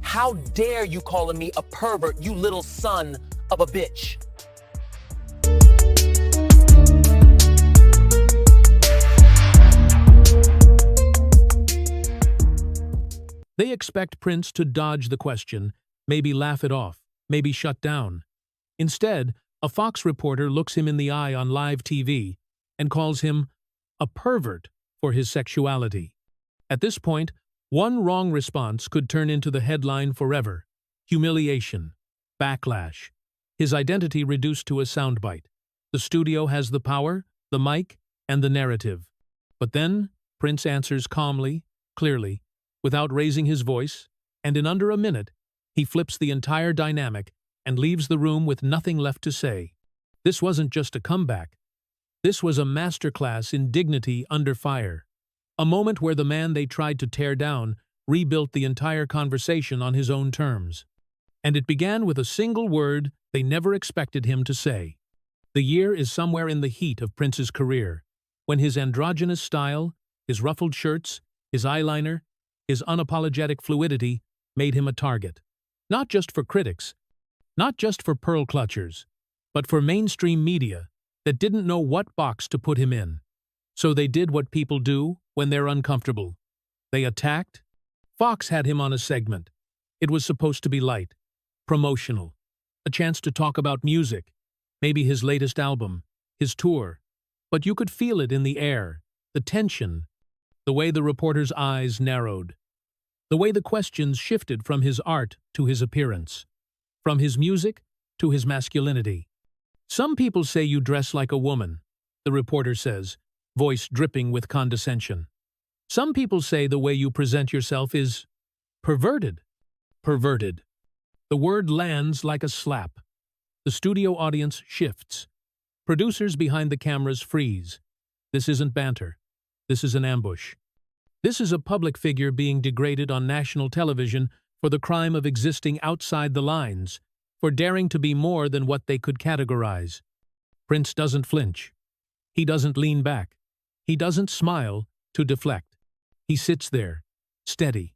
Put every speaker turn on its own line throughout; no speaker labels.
How dare you calling me a pervert, you little son of a bitch?
They expect Prince to dodge the question, maybe laugh it off, maybe shut down. Instead, a Fox reporter looks him in the eye on live TV and calls him a pervert for his sexuality. At this point, one wrong response could turn into the headline forever: humiliation, backlash, his identity reduced to a soundbite. The studio has the power, the mic, and the narrative. But then, Prince answers calmly, clearly, without raising his voice, and in under a minute, he flips the entire dynamic and leaves the room with nothing left to say. This wasn't just a comeback. This was a masterclass in dignity under fire. A moment where the man they tried to tear down rebuilt the entire conversation on his own terms. And it began with a single word they never expected him to say. The year is somewhere in the heat of Prince's career, when his androgynous style, his ruffled shirts, his eyeliner, his unapologetic fluidity made him a target. Not just for critics, not just for pearl clutchers, but for mainstream media that didn't know what box to put him in. So they did what people do when they're uncomfortable. They attacked. Fox had him on a segment. It was supposed to be light, promotional, a chance to talk about music, maybe his latest album, his tour. But you could feel it in the air, the tension, the way the reporter's eyes narrowed, the way the questions shifted from his art to his appearance, from his music to his masculinity. Some people say you dress like a woman, the reporter says, voice dripping with condescension. Some people say the way you present yourself is perverted. Perverted. The word lands like a slap. The studio audience shifts. Producers behind the cameras freeze. This isn't banter. This is an ambush. This is a public figure being degraded on national television for the crime of existing outside the lines, for daring to be more than what they could categorize. Prince doesn't flinch. He doesn't lean back. He doesn't smile to deflect. He sits there, steady,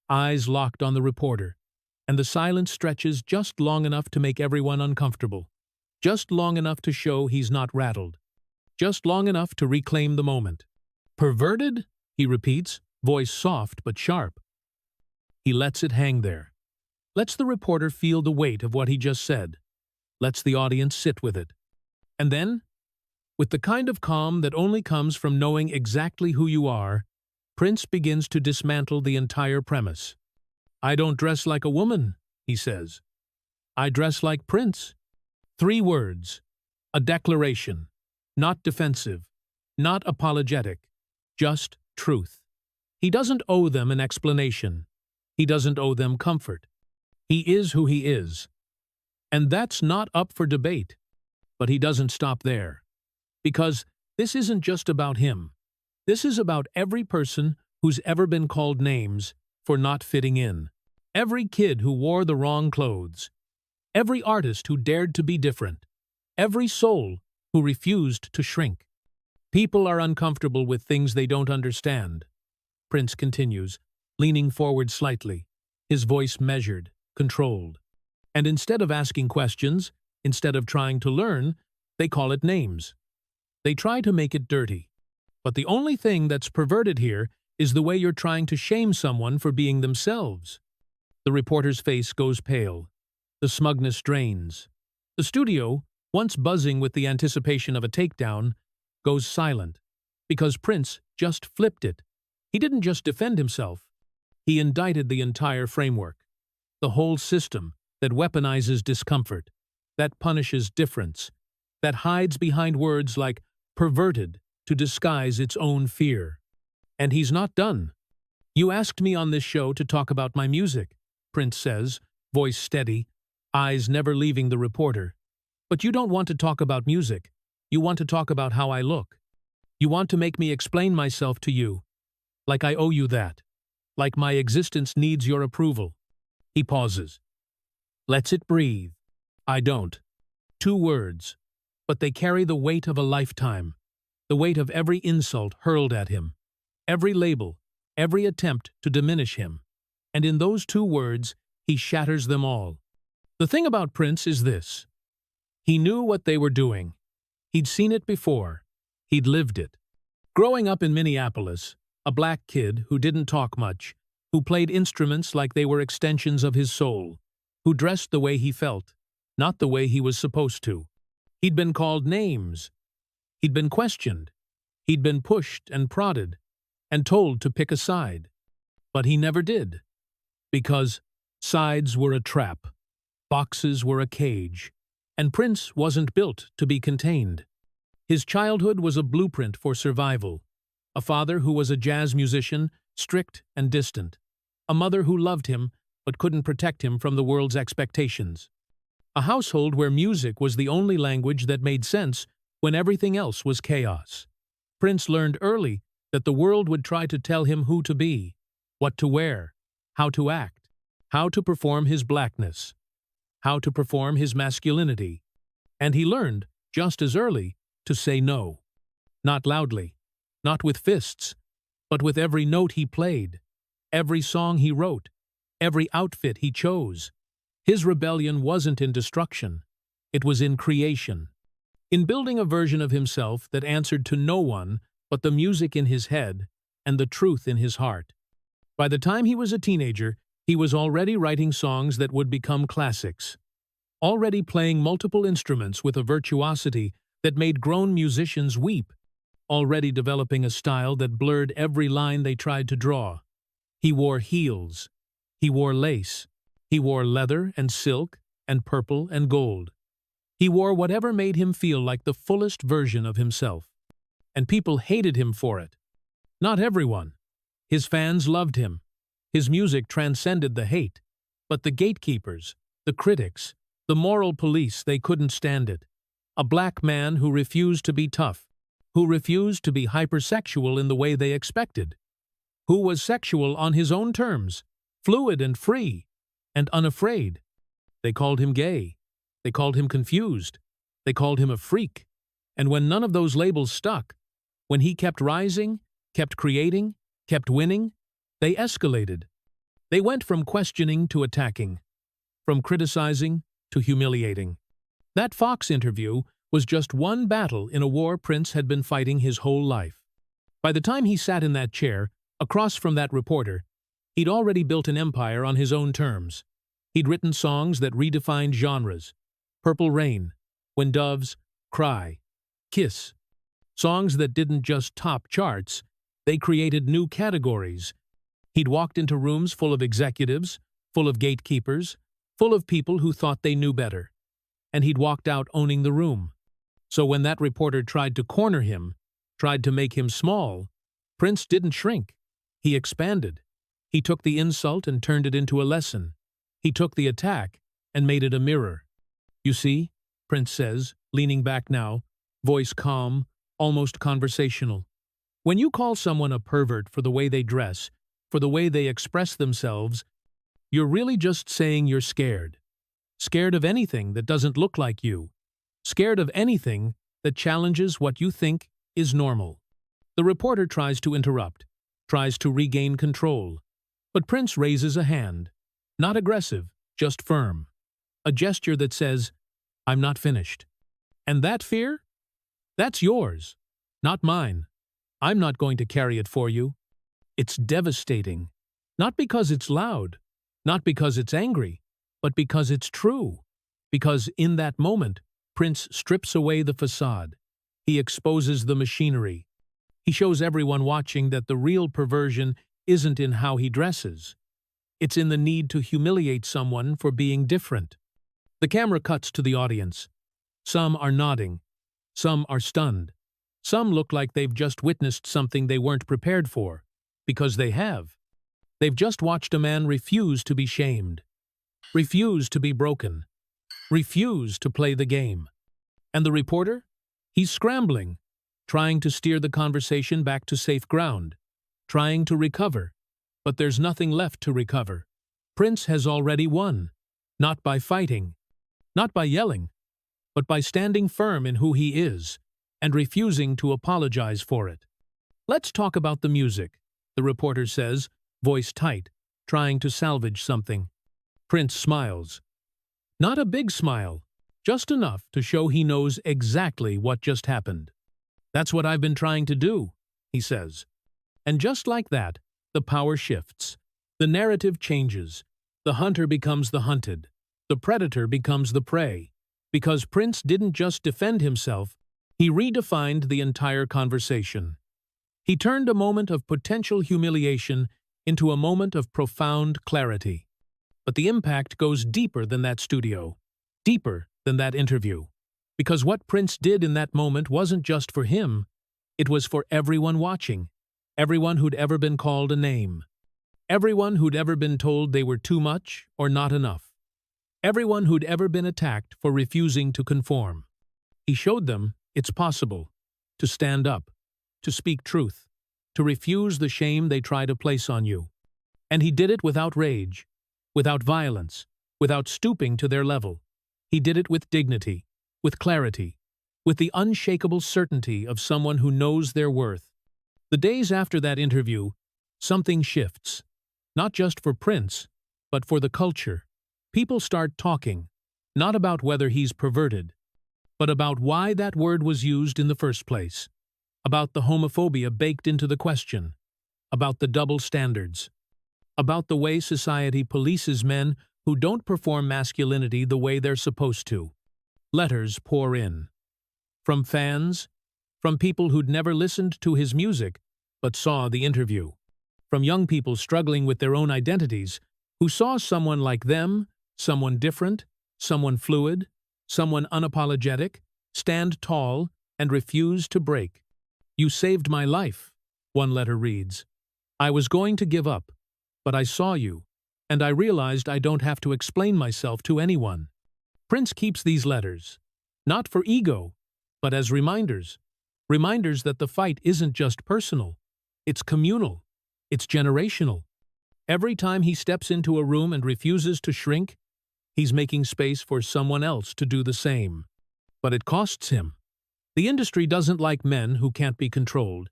eyes locked on the reporter, and the silence stretches just long enough to make everyone uncomfortable, just long enough to show he's not rattled, just long enough to reclaim the moment. Perverted? He repeats, voice soft but sharp. He lets it hang there. Lets the reporter feel the weight of what he just said. Lets the audience sit with it. And then, with the kind of calm that only comes from knowing exactly who you are, Prince begins to dismantle the entire premise. I don't dress like a woman, he says. I dress like Prince. 3 words. A declaration. Not defensive. Not apologetic. Just truth. He doesn't owe them an explanation. He doesn't owe them comfort. He is who he is. And that's not up for debate. But he doesn't stop there. Because this isn't just about him. This is about every person who's ever been called names for not fitting in. Every kid who wore the wrong clothes. Every artist who dared to be different. Every soul who refused to shrink. People are uncomfortable with things they don't understand. Prince continues, leaning forward slightly, his voice measured, controlled. And instead of asking questions, instead of trying to learn, they call it names. They try to make it dirty. But the only thing that's perverted here is the way you're trying to shame someone for being themselves. The reporter's face goes pale. The smugness drains. The studio, once buzzing with the anticipation of a takedown, goes silent, because Prince just flipped it. He didn't just defend himself. He indicted the entire framework, the whole system that weaponizes discomfort, that punishes difference, that hides behind words like perverted to disguise its own fear. And he's not done. You asked me on this show to talk about my music, Prince says, voice steady, eyes never leaving the reporter. But you don't want to talk about music. You want to talk about how I look. You want to make me explain myself to you. Like I owe you that. Like my existence needs your approval. He pauses. Lets it breathe. I don't. 2 words. But they carry the weight of a lifetime. The weight of every insult hurled at him. Every label. Every attempt to diminish him. And in those 2 words, he shatters them all. The thing about Prince is this. He knew what they were doing. He'd seen it before. He'd lived it. Growing up in Minneapolis, a black kid who didn't talk much, who played instruments like they were extensions of his soul, who dressed the way he felt, not the way he was supposed to. He'd been called names. He'd been questioned. He'd been pushed and prodded and told to pick a side. But he never did. Because sides were a trap. Boxes were a cage. And Prince wasn't built to be contained. His childhood was a blueprint for survival. A father who was a jazz musician, strict and distant. A mother who loved him but couldn't protect him from the world's expectations. A household where music was the only language that made sense when everything else was chaos. Prince learned early that the world would try to tell him who to be, what to wear, how to act, how to perform his blackness, how to perform his masculinity. And he learned, just as early, to say no. Not loudly, not with fists, but with every note he played, every song he wrote, every outfit he chose. His rebellion wasn't in destruction. It was in creation. In building a version of himself that answered to no one but the music in his head and the truth in his heart. By the time he was a teenager, he was already writing songs that would become classics. Already playing multiple instruments with a virtuosity that made grown musicians weep. Already developing a style that blurred every line they tried to draw. He wore heels. He wore lace. He wore leather and silk and purple and gold. He wore whatever made him feel like the fullest version of himself. And people hated him for it. Not everyone. His fans loved him. His music transcended the hate. But the gatekeepers, the critics, the moral police, they couldn't stand it. A black man who refused to be tough, who refused to be hypersexual in the way they expected, who was sexual on his own terms, fluid and free, and unafraid. They called him gay. They called him confused. They called him a freak. And when none of those labels stuck, when he kept rising, kept creating, kept winning, they escalated. They went from questioning to attacking, from criticizing to humiliating. That Fox interview was just one battle in a war Prince had been fighting his whole life. By the time he sat in that chair, across from that reporter, he'd already built an empire on his own terms. He'd written songs that redefined genres. Purple Rain, When Doves Cry, Kiss. Songs that didn't just top charts, they created new categories. He'd walked into rooms full of executives, full of gatekeepers, full of people who thought they knew better. And he'd walked out owning the room. So when that reporter tried to corner him, tried to make him small, Prince didn't shrink. He expanded. He took the insult and turned it into a lesson. He took the attack and made it a mirror. You see, Prince says, leaning back now, voice calm, almost conversational. When you call someone a pervert for the way they dress, for the way they express themselves, you're really just saying you're scared. Scared of anything that doesn't look like you. Scared of anything that challenges what you think is normal. The reporter tries to interrupt, tries to regain control. But Prince raises a hand. Not aggressive, just firm. A gesture that says, I'm not finished. And that fear? That's yours, not mine. I'm not going to carry it for you. It's devastating. Not because it's loud, not because it's angry, but because it's true. Because in that moment, Prince strips away the facade. He exposes the machinery. He shows everyone watching that the real perversion isn't in how he dresses. It's in the need to humiliate someone for being different. The camera cuts to the audience. Some are nodding. Some are stunned. Some look like they've just witnessed something they weren't prepared for. Because they have. They've just watched a man refuse to be shamed. Refuse to be broken. Refuse to play the game. And the reporter? He's scrambling, trying to steer the conversation back to safe ground, trying to recover. But there's nothing left to recover. Prince has already won. Not by fighting. Not by yelling. But by standing firm in who he is and refusing to apologize for it. Let's talk about the music, the reporter says, voice tight, trying to salvage something. Prince smiles. Not a big smile, just enough to show he knows exactly what just happened. "That's what I've been trying to do," he says. And just like that, the power shifts. The narrative changes. The hunter becomes the hunted. The predator becomes the prey. Because Prince didn't just defend himself, he redefined the entire conversation. He turned a moment of potential humiliation into a moment of profound clarity. But the impact goes deeper than that studio, deeper than that interview. Because what Prince did in that moment wasn't just for him, it was for everyone watching, everyone who'd ever been called a name, everyone who'd ever been told they were too much or not enough, everyone who'd ever been attacked for refusing to conform. He showed them it's possible to stand up, to speak truth, to refuse the shame they try to place on you. And he did it without rage, without violence, without stooping to their level. He did it with dignity, with clarity, with the unshakable certainty of someone who knows their worth. The days after that interview, something shifts. Not just for Prince, but for the culture. People start talking, not about whether he's perverted, but about why that word was used in the first place, about the homophobia baked into the question, about the double standards, about the way society polices men who don't perform masculinity the way they're supposed to. Letters pour in. From fans, from people who'd never listened to his music but saw the interview, from young people struggling with their own identities who saw someone like them, someone different, someone fluid, someone unapologetic, stand tall and refuse to break. "You saved my life," one letter reads. "I was going to give up, but I saw you, and I realized I don't have to explain myself to anyone." Prince keeps these letters, not for ego, but as reminders. Reminders that the fight isn't just personal, it's communal, it's generational. Every time he steps into a room and refuses to shrink, he's making space for someone else to do the same. But it costs him. The industry doesn't like men who can't be controlled,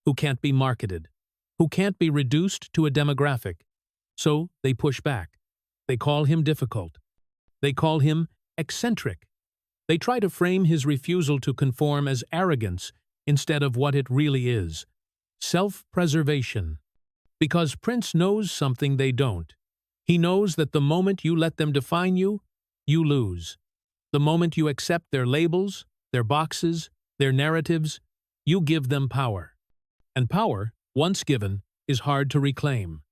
who can't be marketed, who can't be reduced to a demographic. So they push back. They call him difficult. They call him eccentric. They try to frame his refusal to conform as arrogance instead of what it really is: self-preservation. Because Prince knows something they don't. He knows that the moment you let them define you, you lose. The moment you accept their labels, their boxes, their narratives, you give them power. And power, once given, is hard to reclaim.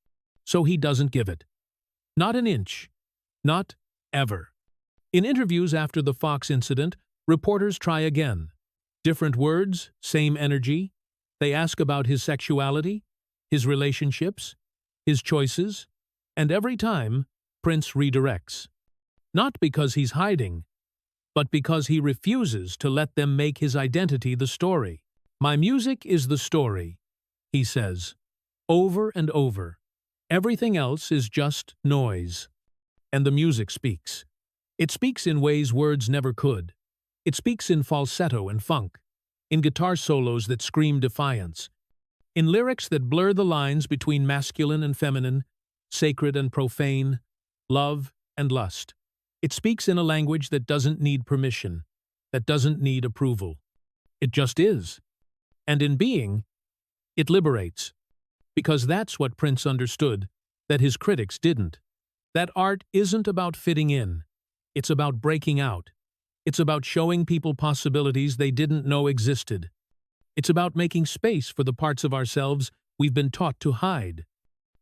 So he doesn't give it. Not an inch. Not ever. In interviews after the Fox incident, reporters try again. Different words, same energy. They ask about his sexuality, his relationships, his choices, and every time, Prince redirects. Not because he's hiding, but because he refuses to let them make his identity the story. "My music is the story," he says, over and over. "Everything else is just noise." And the music speaks. It speaks in ways words never could. It speaks in falsetto and funk, in guitar solos that scream defiance, in lyrics that blur the lines between masculine and feminine, sacred and profane, love and lust. It speaks in a language that doesn't need permission, that doesn't need approval. It just is. And in being, it liberates. Because that's what Prince understood, that his critics didn't. That art isn't about fitting in. It's about breaking out. It's about showing people possibilities they didn't know existed. It's about making space for the parts of ourselves we've been taught to hide.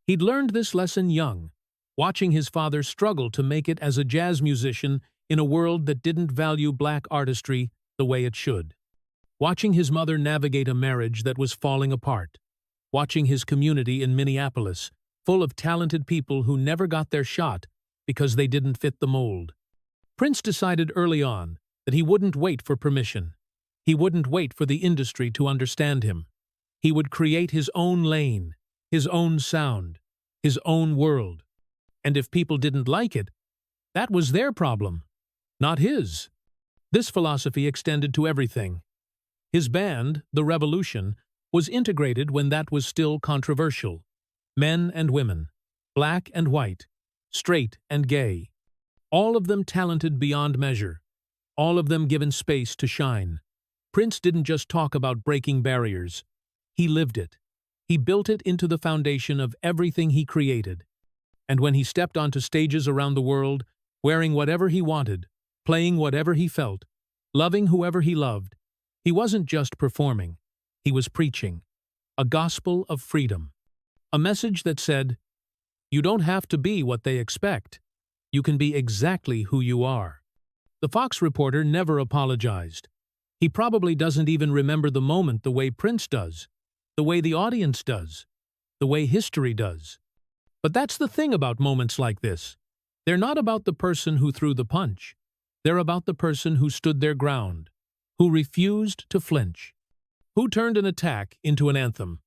He'd learned this lesson young, watching his father struggle to make it as a jazz musician in a world that didn't value black artistry the way it should. Watching his mother navigate a marriage that was falling apart. Watching his community in Minneapolis, full of talented people who never got their shot because they didn't fit the mold. Prince decided early on that he wouldn't wait for permission. He wouldn't wait for the industry to understand him. He would create his own lane, his own sound, his own world. And if people didn't like it, that was their problem, not his. This philosophy extended to everything. His band, The Revolution, was integrated when that was still controversial. Men and women, black and white, straight and gay. All of them talented beyond measure. All of them given space to shine. Prince didn't just talk about breaking barriers. He lived it. He built it into the foundation of everything he created. And when he stepped onto stages around the world, wearing whatever he wanted, playing whatever he felt, loving whoever he loved, he wasn't just performing. He was preaching. A gospel of freedom. A message that said, you don't have to be what they expect. You can be exactly who you are. The Fox reporter never apologized. He probably doesn't even remember the moment the way Prince does, the way the audience does, the way history does. But that's the thing about moments like this. They're not about the person who threw the punch. They're about the person who stood their ground, who refused to flinch, who turned an attack into an anthem.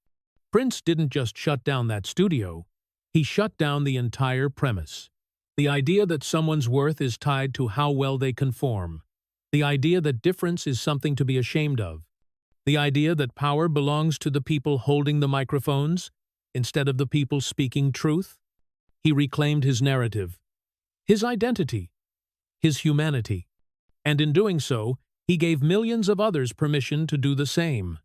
Prince didn't just shut down that studio. He shut down the entire premise. The idea that someone's worth is tied to how well they conform. The idea that difference is something to be ashamed of. The idea that power belongs to the people holding the microphones instead of the people speaking truth. He reclaimed his narrative, his identity, his humanity. And in doing so, he gave millions of others permission to do the same.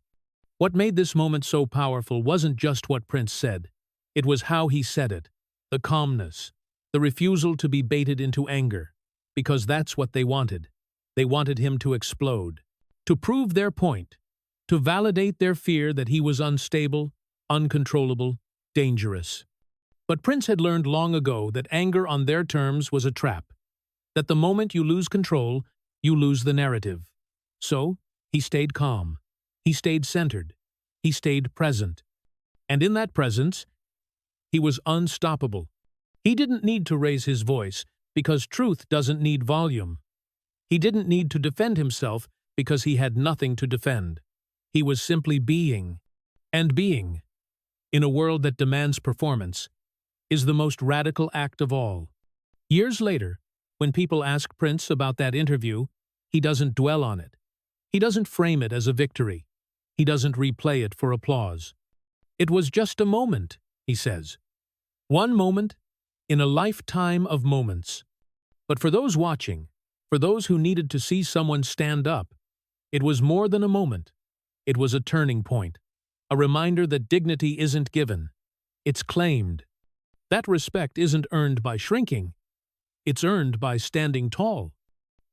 What made this moment so powerful wasn't just what Prince said. It was how he said it, the calmness, the refusal to be baited into anger, because that's what they wanted. They wanted him to explode, to prove their point, to validate their fear that he was unstable, uncontrollable, dangerous. But Prince had learned long ago that anger on their terms was a trap, that the moment you lose control, you lose the narrative. So, he stayed calm. He stayed centered. He stayed present. And in that presence, he was unstoppable. He didn't need to raise his voice because truth doesn't need volume. He didn't need to defend himself because he had nothing to defend. He was simply being. And being, in a world that demands performance, is the most radical act of all. Years later, when people ask Prince about that interview, he doesn't dwell on it. He doesn't frame it as a victory. He doesn't replay it for applause. It was just a moment, he says. One moment in a lifetime of moments. But for those watching, for those who needed to see someone stand up, it was more than a moment. It was a turning point, a reminder that dignity isn't given. It's claimed. That respect isn't earned by shrinking. It's earned by standing tall.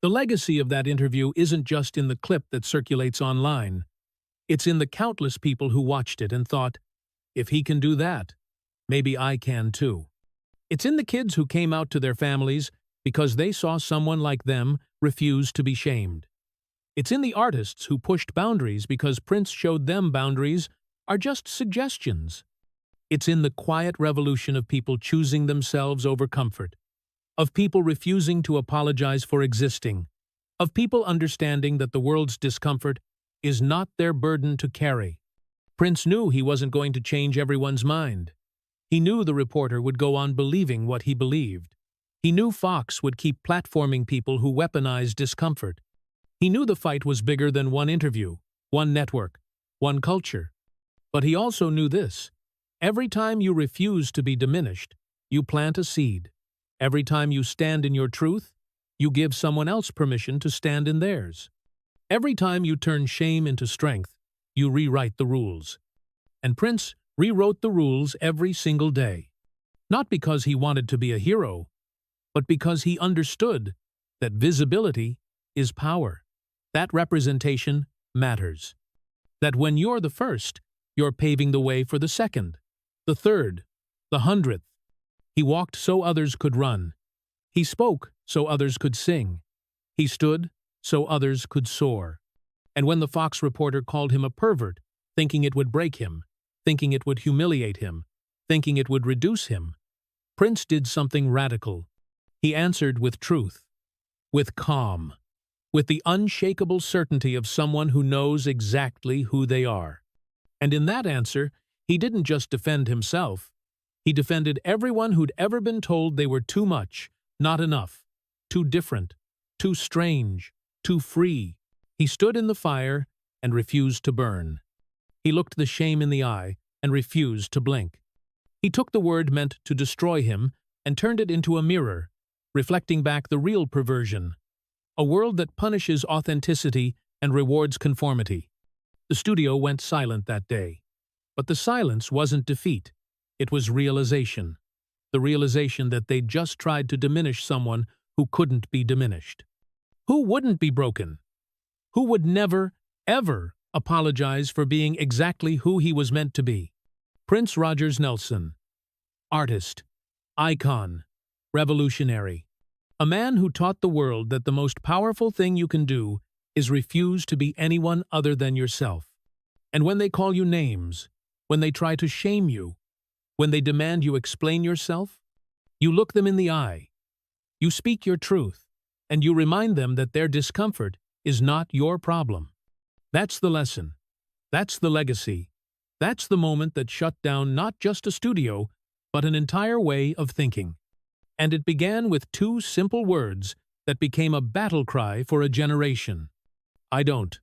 The legacy of that interview isn't just in the clip that circulates online. It's in the countless people who watched it and thought, if he can do that, maybe I can too. It's in the kids who came out to their families because they saw someone like them refuse to be shamed. It's in the artists who pushed boundaries because Prince showed them boundaries are just suggestions. It's in the quiet revolution of people choosing themselves over comfort, of people refusing to apologize for existing, of people understanding that the world's discomfort is not their burden to carry. Prince knew he wasn't going to change everyone's mind. He knew the reporter would go on believing what he believed. He knew Fox would keep platforming people who weaponized discomfort. He knew the fight was bigger than one interview, one network, one culture. But he also knew this. Every time you refuse to be diminished, you plant a seed. Every time you stand in your truth, you give someone else permission to stand in theirs. Every time you turn shame into strength, you rewrite the rules. And Prince rewrote the rules every single day. Not because he wanted to be a hero, but because he understood that visibility is power. That representation matters. That when you're the first, you're paving the way for the second, the third, the 100th. He walked so others could run. He spoke so others could sing. He stood so others could soar. And when the Fox reporter called him a pervert, thinking it would break him, thinking it would humiliate him, thinking it would reduce him, Prince did something radical. He answered with truth, with calm, with the unshakable certainty of someone who knows exactly who they are. And in that answer, he didn't just defend himself. He defended everyone who'd ever been told they were too much, not enough, too different, too strange, too free. He stood in the fire and refused to burn. He looked the shame in the eye and refused to blink. He took the word meant to destroy him and turned it into a mirror, reflecting back the real perversion, a world that punishes authenticity and rewards conformity. The studio went silent that day. But the silence wasn't defeat. It was realization. The realization that they'd just tried to diminish someone who couldn't be diminished. Who wouldn't be broken? Who would never, ever apologize for being exactly who he was meant to be? Prince Rogers Nelson. Artist. Icon. Revolutionary. A man who taught the world that the most powerful thing you can do is refuse to be anyone other than yourself. And when they call you names, when they try to shame you, when they demand you explain yourself, you look them in the eye. You speak your truth, and you remind them that their discomfort is not your problem. That's the lesson. That's the legacy. That's the moment that shut down not just a studio, but an entire way of thinking. And it began with two simple words that became a battle cry for a generation. I don't.